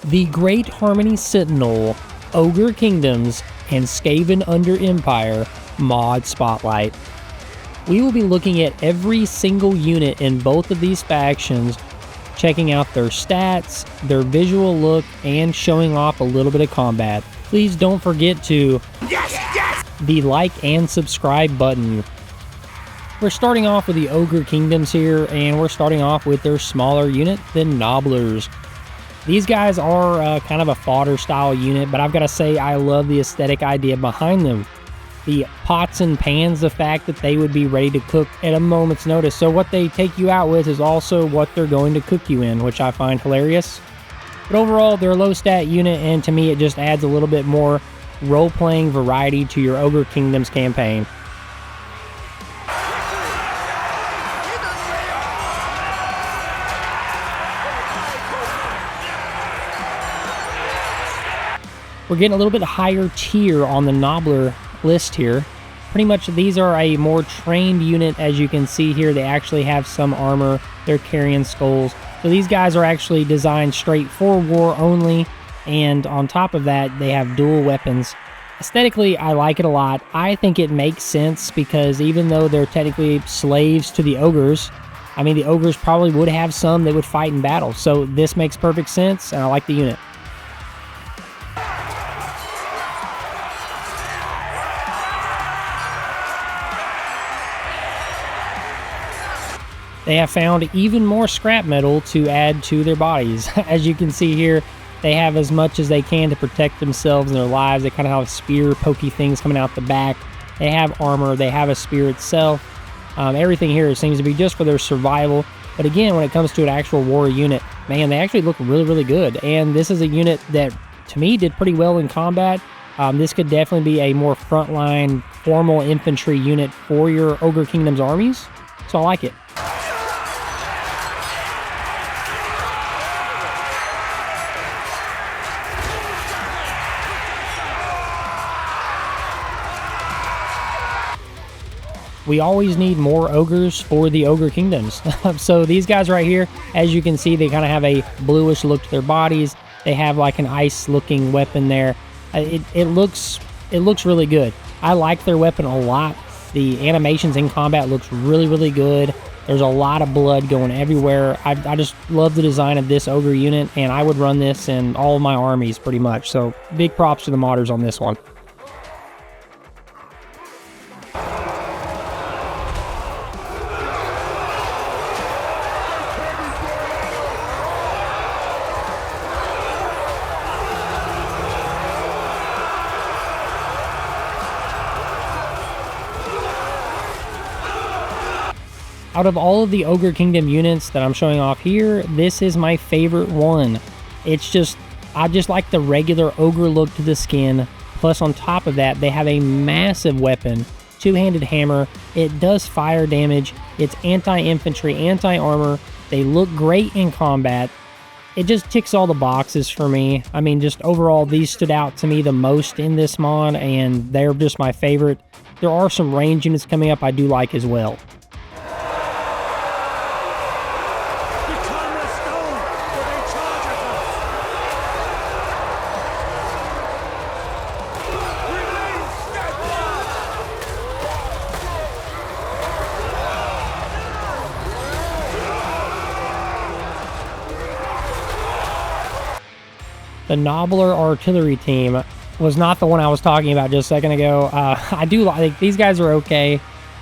The Great Harmony Sentinel, Ogre Kingdoms, and Skaven Under Empire mod spotlight. We will be looking at every single unit in both of these factions, checking out their stats, their visual look, and showing off a little bit of combat. Please don't forget to the like and subscribe button. We're starting off with the Ogre Kingdoms here, and we're starting off with their smaller unit, the Nobblers. These guys are kind of a fodder style unit, but I've got to say I love the aesthetic idea behind them. The pots and pans, the fact that they would be ready to cook at a moment's notice. So what they take you out with is also what they're going to cook you in, which I find hilarious. But overall, they're a low stat unit, and to me it just adds a little bit more role-playing variety to your Ogre Kingdoms campaign. We're getting a little bit higher tier on the Nobbler list here. Pretty much these are a more trained unit. As you can see here, they actually have some armor. They're carrying skulls. So these guys are actually designed straight for war only. And on top of that, they have dual weapons. Aesthetically, I like it a lot. I think it makes sense because even though they're technically slaves to the ogres, I mean, the ogres probably would have some that would fight in battle. So this makes perfect sense, and I like the unit. They have found even more scrap metal to add to their bodies. As you can see here, they have as much as they can to protect themselves and their lives. They kind of have spear pokey things coming out the back. They have armor. They have a spear itself. Everything here seems to be just for their survival. But again, when it comes to an actual war unit, man, they actually look really, really good. And this is a unit that, to me, did pretty well in combat. This could definitely be a more frontline, formal infantry unit for your Ogre Kingdoms armies. So I like it. We always need more ogres for the Ogre Kingdoms. So these guys right here, as you can see, they kind of have a bluish look to their bodies. They have like an ice-looking weapon there. It looks really good. I like their weapon a lot. The animations in combat looks really, really good. There's a lot of blood going everywhere. I just love the design of this Ogre unit, and I would run this in all of my armies pretty much. So big props to the modders on this one. Out of all of the Ogre Kingdom units that I'm showing off here, this is my favorite one. It's just, I just like the regular ogre look to the skin. Plus on top of that, they have a massive weapon, two-handed hammer. It does fire damage. It's anti-infantry, anti-armor. They look great in combat. It just ticks all the boxes for me. I mean, just overall, these stood out to me the most in this mod, and they're just my favorite. There are some range units coming up I do like as well. The Nobbler artillery team was not the one I was talking about just a second ago. I do like these guys are okay.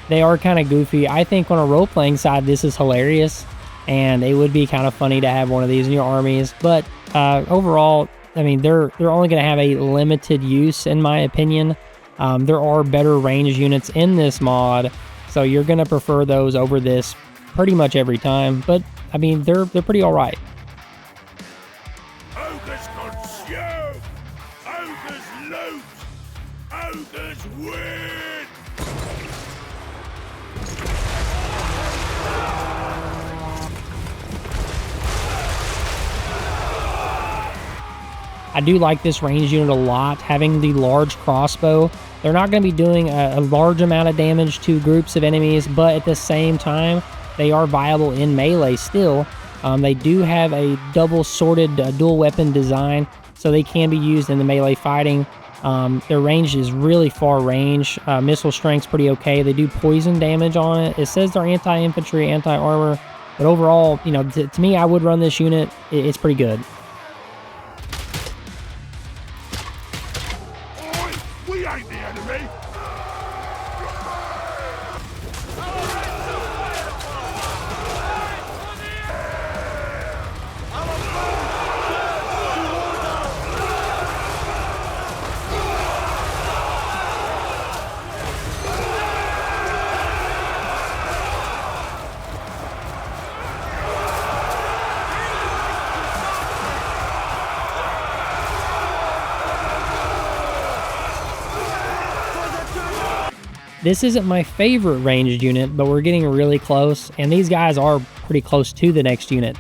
They are kind of goofy. I think on a role-playing side, this is hilarious, and it would be kind of funny to have one of these in your armies. But overall, I mean, they're only going to have a limited use, in my opinion. There are better range units in this mod, so you're going to prefer those over this pretty much every time. But I mean, they're pretty all right. Ogres consume! Ogres loot! Ogres win! I do like this range unit a lot, having the large crossbow. They're not going to be doing a large amount of damage to groups of enemies, but at the same time, they are viable in melee still. They do have a double-sworded dual weapon design, so they can be used in the melee fighting. Their range is really far range. Missile strength's pretty okay. They do poison damage on it. It says they're anti-infantry, anti-armor, but overall, you know, to me, I would run this unit. It's pretty good. Oi, we ain't the enemy. This isn't my favorite ranged unit, but we're getting really close, and these guys are pretty close to the next unit.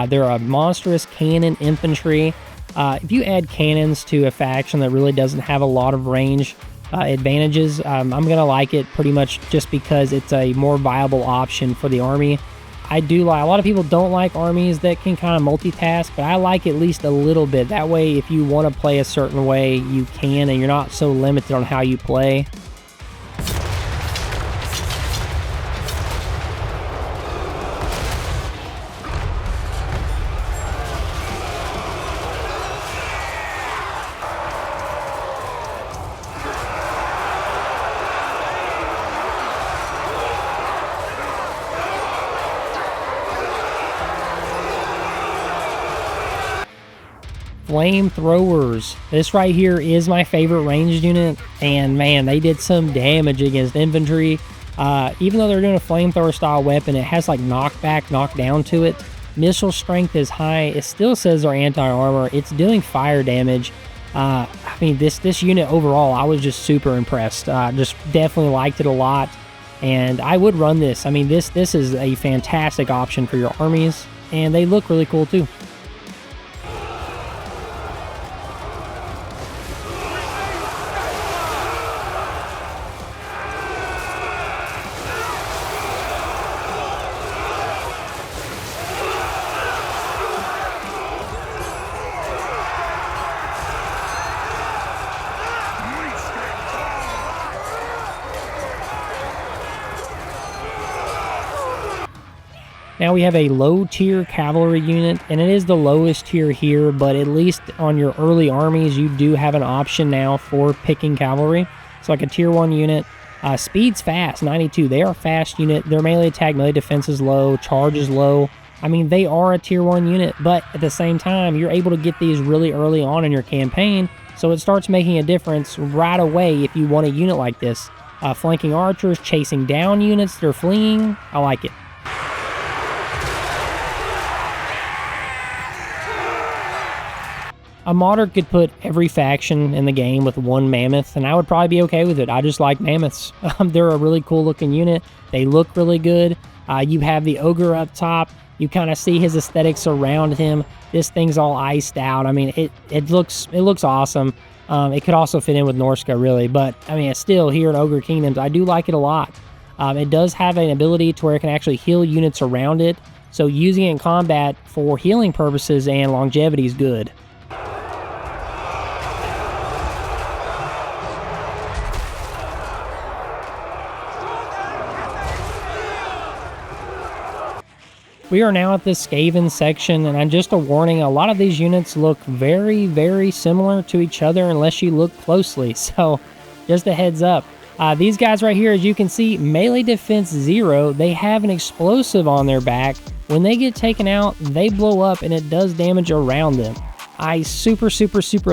They're a monstrous cannon infantry. If you add cannons to a faction that really doesn't have a lot of range advantages, I'm going to like it pretty much just because it's a more viable option for the army. I do like, a lot of people don't like armies that can kind of multitask, but I like at least a little bit. That way, if you want to play a certain way, you can, and you're not so limited on how you play. Flamethrowers. This right here is my favorite ranged unit, and man, they did some damage against infantry. Even though they're doing a flamethrower style weapon, it has like knockback, knockdown to it. Missile strength is high. It still says they're anti-armor. It's doing fire damage. I mean, this unit overall, I was just super impressed. Just definitely liked it a lot, and I would run this. I mean, this is a fantastic option for your armies, and they look really cool too. Now we have a low tier cavalry unit, and it is the lowest tier here, but at least on your early armies, you do have an option now for picking cavalry. It's like a tier 1 unit. Speed's fast, 92. They are a fast unit. Their melee attack, melee defense is low, charge is low. I mean, they are a tier 1 unit, but at the same time, you're able to get these really early on in your campaign, so it starts making a difference right away if you want a unit like this. Flanking archers, chasing down units, they're fleeing. I like it. A modder could put every faction in the game with one mammoth, and I would probably be okay with it. I just like mammoths. They're a really cool looking unit. They look really good. You have the ogre up top. You kind of see his aesthetics around him. This thing's all iced out. I mean, it looks awesome. It could also fit in with Norska, really, but I mean, still here in Ogre Kingdoms, I do like it a lot. It does have an ability to where it can actually heal units around it, so using it in combat for healing purposes and longevity is good. We are now at the Skaven section, and just a warning, a lot of these units look very, very similar to each other unless you look closely, so just a heads up. These guys right here, as you can see, melee defense 0, they have an explosive on their back. When they get taken out, they blow up and it does damage around them. I super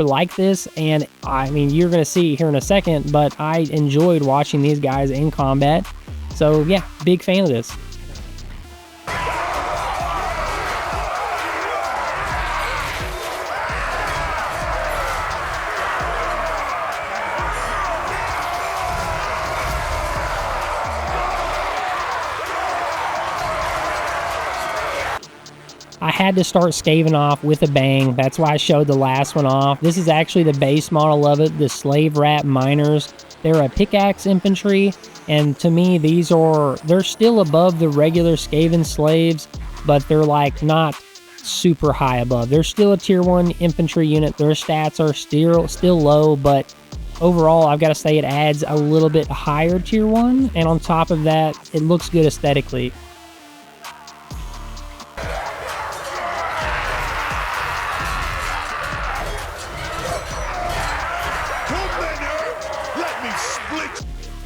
like this, and I mean, you're going to see here in a second, but I enjoyed watching these guys in combat, so yeah, big fan of this. I had to start Skaven off with a bang. That's why I showed the last one off. This is actually the base model of it, the Slave Rat Miners. They're a pickaxe infantry, and to me, they're still above the regular Skaven slaves. but they're like not super high above. They're still a tier 1 infantry unit. Their stats are still low, but overall, I've got to say it adds a little bit higher tier 1, and on top of that, it looks good aesthetically.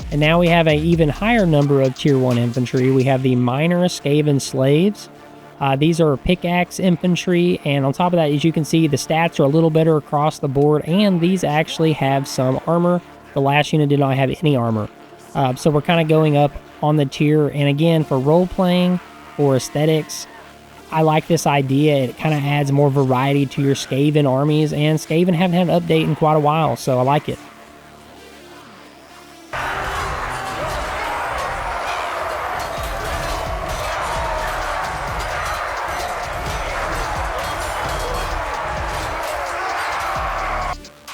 And now we have an even higher number of tier 1 infantry. We have the Ogres Skaven slaves. These are pickaxe infantry, and on top of that, as you can see, the stats are a little better across the board, and these actually have some armor. The last unit did not have any armor. So we're kind of going up on the tier, and again, for role-playing or aesthetics, I like this idea. It kind of adds more variety to your Skaven armies, and Skaven haven't had an update in quite a while, so I like it.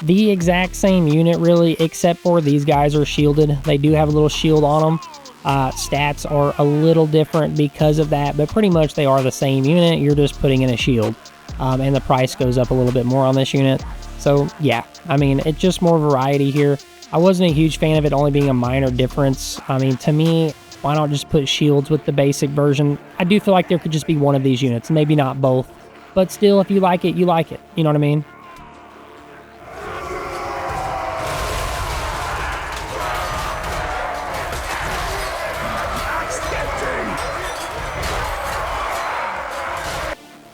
The exact same unit, really, except for these guys are shielded. They do have a little shield on them. Stats are a little different because of that, but pretty much they are the same unit. You're just putting in a shield, and the price goes up a little bit more on this unit. So, yeah, I mean, it's just more variety here. I wasn't a huge fan of it only being a minor difference. I mean, to me, why not just put shields with the basic version? I do feel like there could just be one of these units, maybe not both. But still, if you like it, you like it. You know what I mean?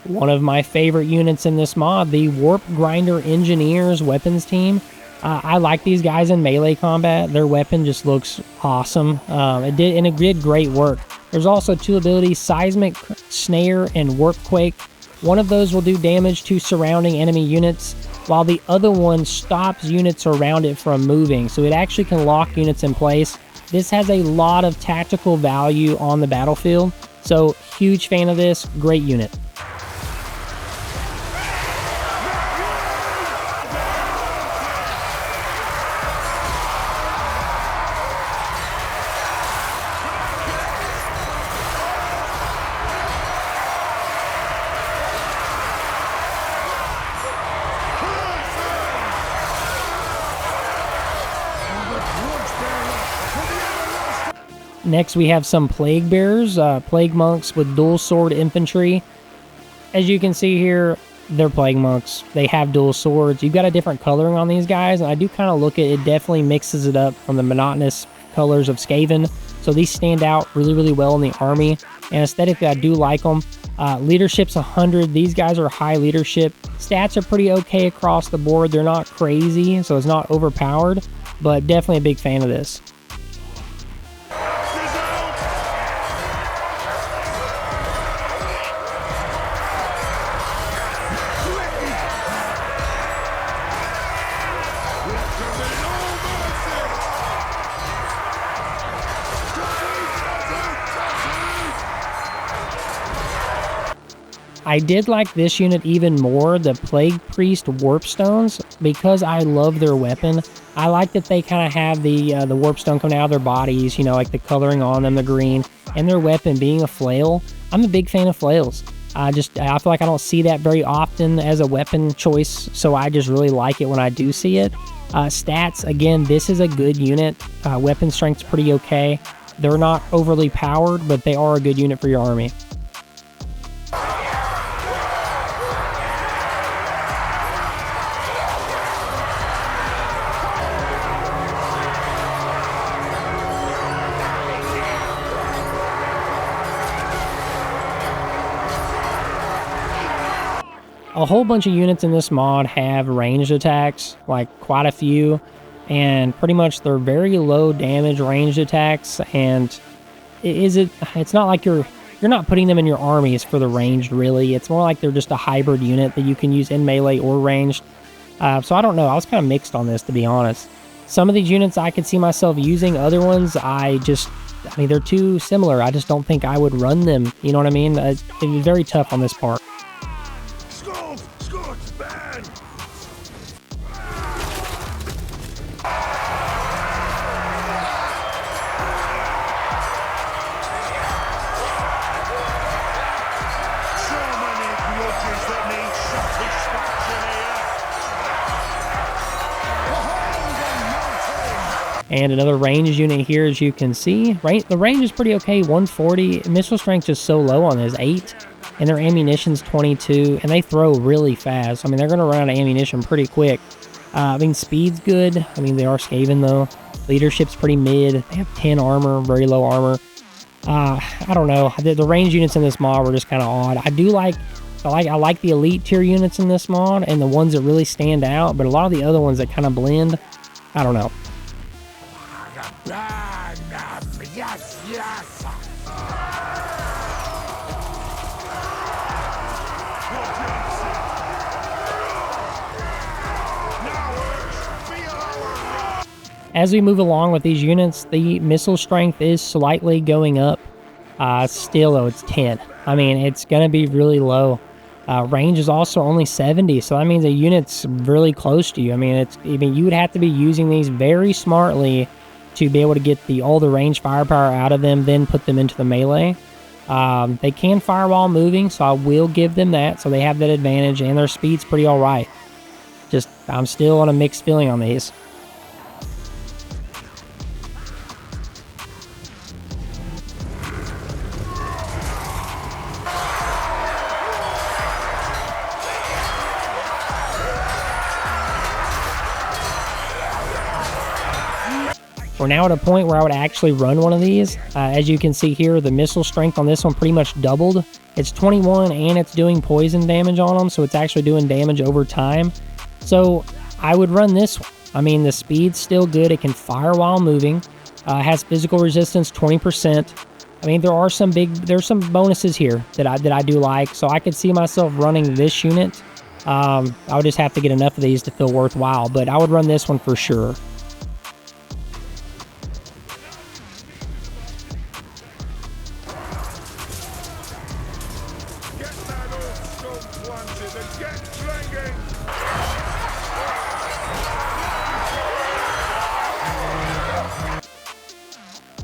One of my favorite units in this mod, the Warp Grinder Engineers weapons team. I like these guys in melee combat. Their weapon just looks awesome. It did great work. There's also 2 abilities, Seismic Snare and Warpquake. One of those will do damage to surrounding enemy units, while the other one stops units around it from moving. So it actually can lock units in place. This has a lot of tactical value on the battlefield. So huge fan of this, great unit. Next, we have some Plague Bearers, Plague Monks with dual sword infantry. As you can see here, they're Plague Monks. They have dual swords. You've got a different coloring on these guys, and I do kind of look at it. It definitely mixes it up from the monotonous colors of Skaven. So these stand out really, really well in the army. And aesthetically, I do like them. Leadership's 100. These guys are high leadership. Stats are pretty okay across the board. They're not crazy, so it's not overpowered, but definitely a big fan of this. I did like this unit even more, the Plague Priest Warpstones, because I love their weapon. I like that they kind of have the Warpstone coming out of their bodies, you know, like the coloring on them, the green, and their weapon being a flail. I'm a big fan of flails. I feel like I don't see that very often as a weapon choice, so I just really like it when I do see it. Stats, again, this is a good unit. Weapon strength's pretty okay. They're not overly powered, but they are a good unit for your army. A whole bunch of units in this mod have ranged attacks, like quite a few, and pretty much they're very low damage ranged attacks, and it's not like you're not putting them in your armies for the ranged, really. It's more like they're just a hybrid unit that you can use in melee or ranged. So I don't know, I was kind of mixed on this, to be honest. Some of these units I could see myself using, other ones I mean, they're too similar. I just don't think I would run them, you know what I mean? It'd be very tough on this part. And another range unit here, as you can see. The range is pretty okay, 140. Missile strength is so low on this, 8. And their ammunition's 22, and they throw really fast. I mean, they're going to run out of ammunition pretty quick. I mean, speed's good. I mean, they are Skaven, though. Leadership's pretty mid. They have 10 armor, very low armor. I don't know. The range units in this mod were just kind of odd. I like the elite tier units in this mod, and the ones that really stand out, but a lot of the other ones that kind of blend, I don't know. Yes, yes. As we move along with these units, the missile strength is slightly going up. Still, though, it's 10. I mean, it's going to be really low. Range is also only 70, so that means the unit's really close to you. I mean, you would have to be using these very smartly to be able to get all the range firepower out of them, then put them into the melee. They can fire while moving, so I will give them that, so they have that advantage, and their speed's pretty alright. I'm still on a mixed feeling on these. We're now at a point where I would actually run one of these. As you can see here, the missile strength on this one pretty much doubled. It's 21 and it's doing poison damage on them, so it's actually doing damage over time. So I would run this one. I mean, the speed's still good. It can fire while moving. Has physical resistance 20%. I mean, there's some bonuses here that I do like. So I could see myself running this unit. I would just have to get enough of these to feel worthwhile, but I would run this one for sure.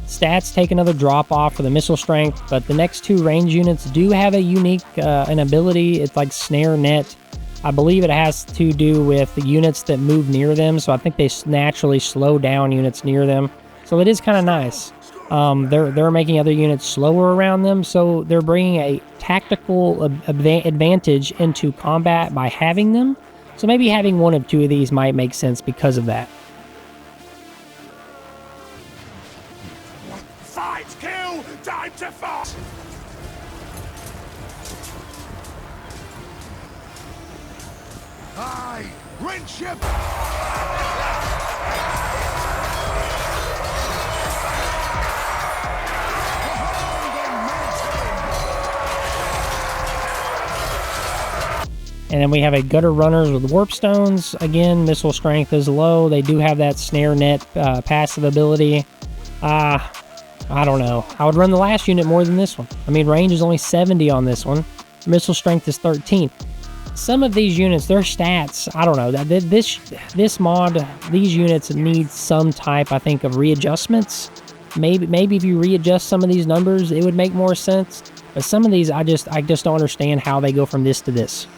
Stats take another drop off for the missile strength, but the next two range units do have a unique an ability. It's like snare net. I believe it has to do with the units that move near them, so I think they naturally slow down units near them. So it is kind of nice. They're making other units slower around them, so they're bringing a tactical advantage into combat by having them. So maybe having one or two of these might make sense because of that. Fight, kill, time to fight! Aye, wrench your... And then we have a gutter runners with warp stones. Again, missile strength is low. They do have that snare net passive ability. I don't know. I would run the last unit more than this one. I mean, range is only 70 on this one. Missile strength is 13. Some of these units, their stats, I don't know. This mod, these units need some type, I think, of readjustments. Maybe if you readjust some of these numbers, it would make more sense. But some of these, I just don't understand how they go from this to this.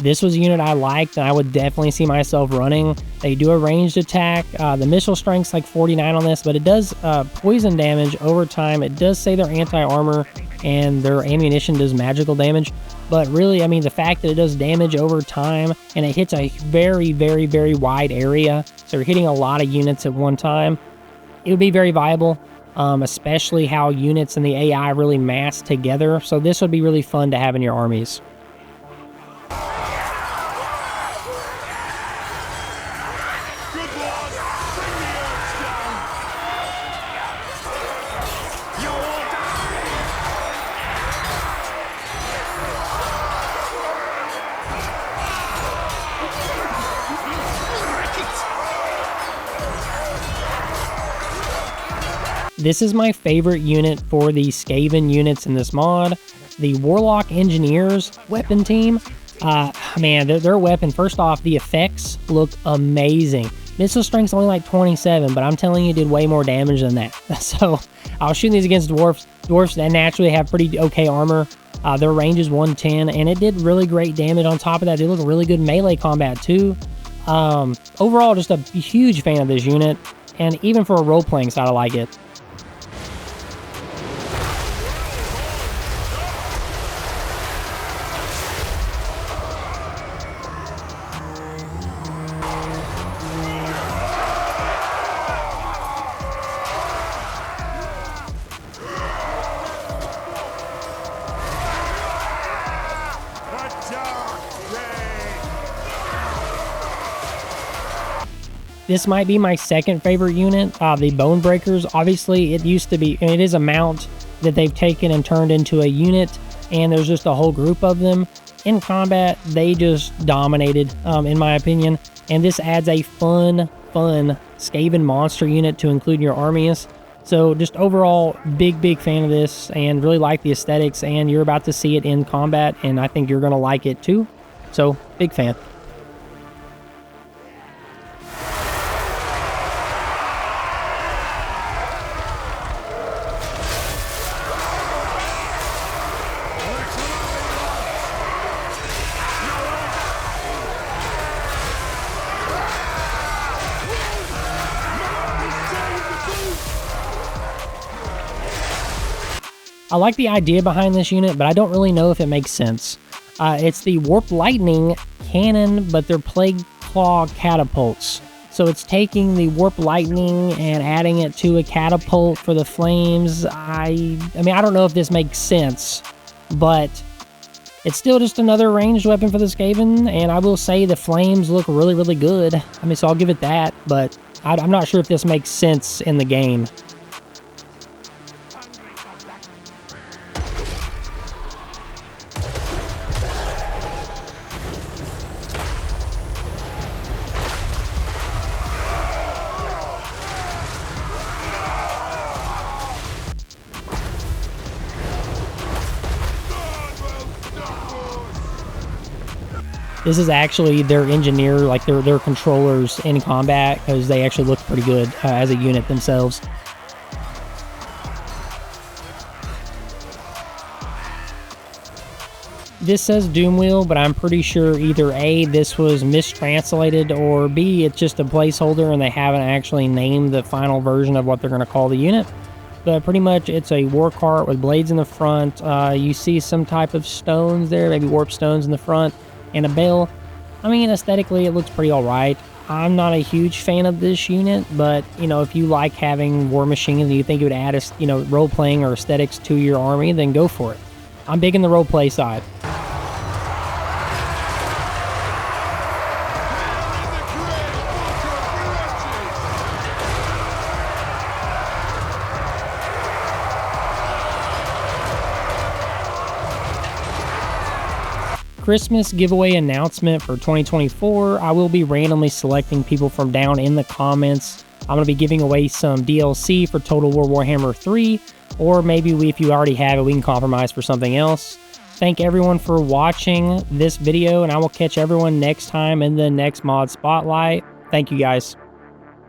This was a unit I liked, and I would definitely see myself running. They do a ranged attack. The missile strength's like 49 on this, but it does poison damage over time. It does say they're anti-armor, and their ammunition does magical damage. But really, I mean, the fact that it does damage over time, and it hits a very, very, very wide area, so you're hitting a lot of units at one time, it would be very viable, especially how units and the AI really mass together. So this would be really fun to have in your armies. This is my favorite unit for the Skaven units in this mod. The Warlock Engineers weapon team. Man, their weapon, first off, the effects look amazing. Missile strength's only like 27, but I'm telling you, it did way more damage than that. So I was shooting these against dwarfs. Dwarfs that naturally have pretty okay armor. Their range is 110, and it did really great damage. On top of that, they look really good melee combat too. Overall, just a huge fan of this unit, and even for a role-playing side, I like it. This might be my second favorite unit, the Bone Breakers. Obviously, it used to be, and it is a mount that they've taken and turned into a unit, and there's just a whole group of them. In combat, they just dominated, in my opinion, and this adds a fun Skaven monster unit to include in your armies. So just overall, big fan of this, and really like the aesthetics, and you're about to see it in combat, and I think you're going to like it too. So, big fan. I like the idea behind this unit, but I don't really know if it makes sense. It's the Warp Lightning cannon, but they're Plague Claw catapults. So it's taking the Warp Lightning and adding it to a catapult for the flames. I mean, I don't know if this makes sense, but it's still just another ranged weapon for the Skaven, and I will say the flames look really good. I mean, so I'll give it that, but I'm not sure if this makes sense in the game. This is actually their engineer, like their controllers in combat, because they actually look pretty good as a unit themselves. This says Doomwheel, but I'm pretty sure either A, this was mistranslated, or B, it's just a placeholder and they haven't actually named the final version of what they're going to call the unit. But pretty much it's a war cart with blades in the front. You see some type of stones there, maybe warp stones in the front, and a bell. I mean, aesthetically, it looks pretty alright. I'm not a huge fan of this unit, but, you know, if you like having war machines and you think it would add, role-playing or aesthetics to your army, then go for it. I'm big in the role-play side. Christmas giveaway announcement for 2024. I will be randomly selecting people from down in the comments. I'm going to be giving away some DLC for Total War Warhammer 3, or maybe if you already have it, we can compromise for something else. Thank everyone for watching this video, and I will catch everyone next time in the next mod spotlight. Thank you guys.